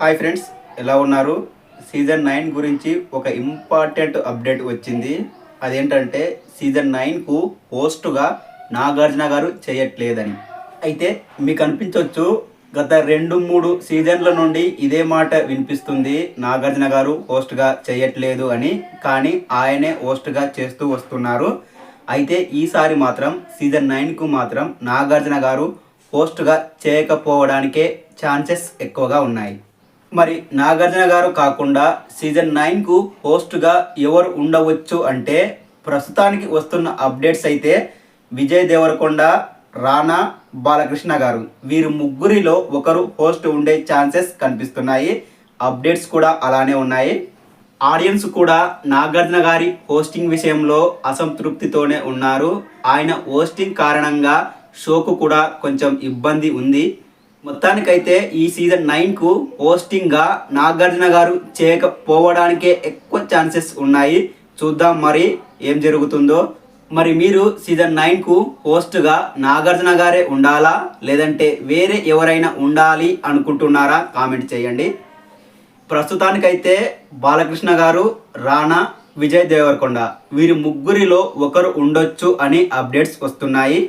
Hi friends, ఎలా ఉన్నారు? Season 9 గురించి ఒక ఇంపార్టెంట్ అప్డేట్ వచ్చింది. అదేంటంటే సీజన్ 9కు హోస్ట్గా నాగార్జున గారు చేయట్లేదని. అయితే మీకు అనిపించవచ్చు, గత 2-3 సీజన్ల నుండి ఇదే మాట వినిపిస్తుంది, నాగార్జున గారు హోస్ట్గా చేయట్లేదు అని. కానీ ఆయనే హోస్ట్గా చేస్తూ వస్తున్నారు. అయితే ఈసారి మాత్రం సీజన్ 9కు మాత్రం నాగార్జున గారు హోస్ట్గా చేయకపోవడానికే ఛాన్సెస్ ఎక్కువగా ఉన్నాయి. మరి నాగార్జున గారు కాకుండా సీజన్ 9కు హోస్ట్గా ఎవరు ఉండవచ్చు అంటే, ప్రస్తుతానికి వస్తున్న అప్డేట్స్ అయితే విజయ్ దేవరకొండ, రానా, బాలకృష్ణ గారు, వీరు ముగ్గురిలో ఒకరు హోస్ట్ ఉండే ఛాన్సెస్ కనిపిస్తున్నాయి. అప్డేట్స్ కూడా అలానే ఉన్నాయి. ఆడియన్స్ కూడా నాగార్జున గారి హోస్టింగ్ విషయంలో అసంతృప్తితోనే ఉన్నారు. ఆయన హోస్టింగ్ కారణంగా షోకు కూడా కొంచెం ఇబ్బంది ఉంది. మొత్తానికైతే ఈ సీజన్ 9కు హోస్టింగ్గా నాగార్జున గారు చేయకపోవడానికే ఎక్కువ ఛాన్సెస్ ఉన్నాయి. చూద్దాం మరి ఏం జరుగుతుందో. మరి మీరు సీజన్ 9కు హోస్ట్గా నాగార్జున గారే ఉండాలా, లేదంటే వేరే ఎవరైనా ఉండాలి అనుకుంటున్నారా? కామెంట్ చేయండి. ప్రస్తుతానికైతే బాలకృష్ణ గారు, రానా, విజయ్ దేవరకొండ, వీరి ముగ్గురిలో ఒకరు ఉండొచ్చు అని అప్డేట్స్ వస్తున్నాయి.